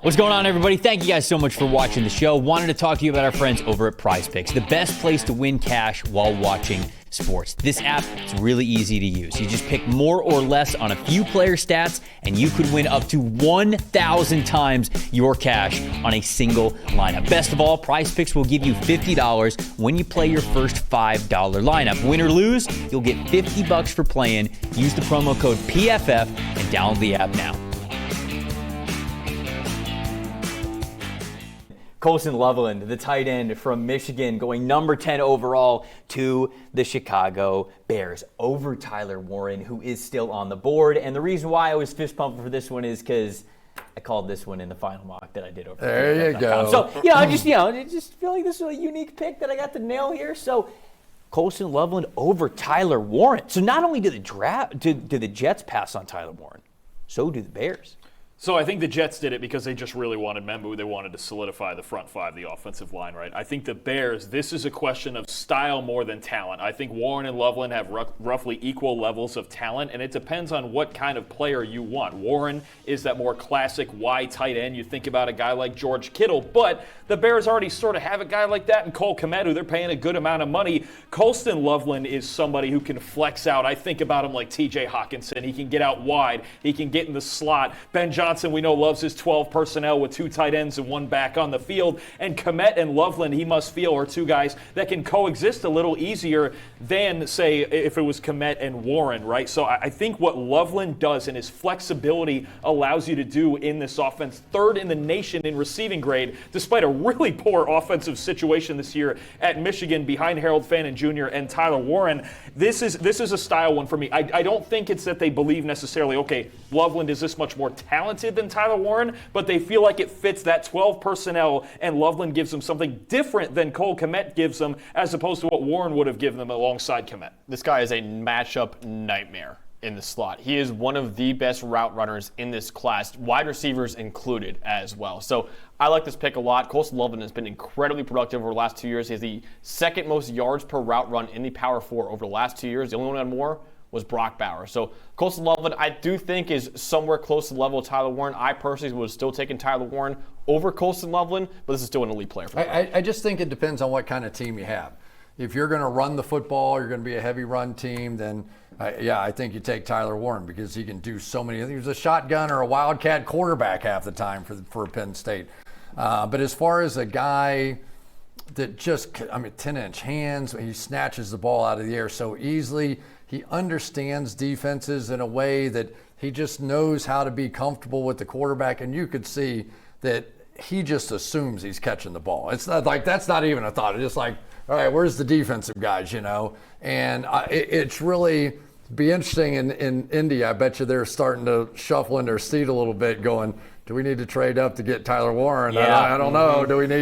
What's going on, everybody? Thank you guys so much for watching the show. Wanted to talk to you about our friends over at Prize Picks, the best place to win cash while watching sports. This app is really easy to use. You just pick more or less on a few player stats, and you could win up to 1,000 times your cash on a single lineup. Best of all, Prize Picks will give you $50 when you play your first $5 lineup. Win or lose, you'll get $50 for playing. Use the promo code PFF and download the app now. Colston Loveland, the tight end from Michigan, going number 10 overall to the Chicago Bears over Tyler Warren, who is still on the board. And the reason why I was fist pumping for this one is because I called this one in the final mock that I did over there. There you go. So, I just feel like this is a unique pick that I got to nail here. So, Colston Loveland over Tyler Warren. So not only do the Jets pass on Tyler Warren, so do the Bears. So I think the Jets did it because they just really wanted Membu. They wanted to solidify the front five, the offensive line, right? I think the Bears, this is a question of style more than talent. I think Warren and Loveland have roughly equal levels of talent, and it depends on what kind of player you want. Warren is that more classic wide tight end. You think about a guy like George Kittle, but the Bears already sort of have a guy like that in Cole Kmet, who they're paying a good amount of money. Colston Loveland is somebody who can flex out. I think about him like TJ Hawkinson. He can get out wide. He can get in the slot. Ben Johnson, we know, loves his 12 personnel with two tight ends and one back on the field. And Kmet and Loveland, he must feel, are two guys that can coexist a little easier than, say, if it was Kmet and Warren, right? So I think what Loveland does and his flexibility allows you to do in this offense, third in the nation in receiving grade, despite a really poor offensive situation this year at Michigan behind Harold Fannin Jr. and Tyler Warren. This is a style one for me. I don't think it's that they believe necessarily, okay, Loveland is this much more talented than Tyler Warren, but they feel like it fits that 12 personnel, and Loveland gives them something different than Cole Kmet gives them, as opposed to what Warren would have given them alongside Kmet. This guy is a matchup nightmare in the slot. He is one of the best route runners in this class, wide receivers included as well. So I like this pick a lot. Colston Loveland has been incredibly productive over the last 2 years. He has the second most yards per route run in the Power 4 over the last 2 years. The only one who had more was Brock Bauer. So Colston Loveland, I do think, is somewhere close to the level of Tyler Warren. I personally would have still taken Tyler Warren over Colston Loveland, but this is still an elite player for me. I just think it depends on what kind of team you have. If you're going to run the football, you're going to be a heavy run team, then I think you take Tyler Warren because he can do so many. He's a shotgun or a wildcat quarterback half the time for Penn State. But as far as a guy that 10-inch hands, he snatches the ball out of the air so easily. He understands defenses in a way that he just knows how to be comfortable with the quarterback, and you could see that he just assumes he's catching the ball. It's not like that's not even a thought. It's just like, all right, where's the defensive guys, And it's really be interesting in Indy. I bet you they're starting to shuffle in their seat a little bit going, do we need to trade up to get Tyler Warren? Yeah. I don't know. Do we need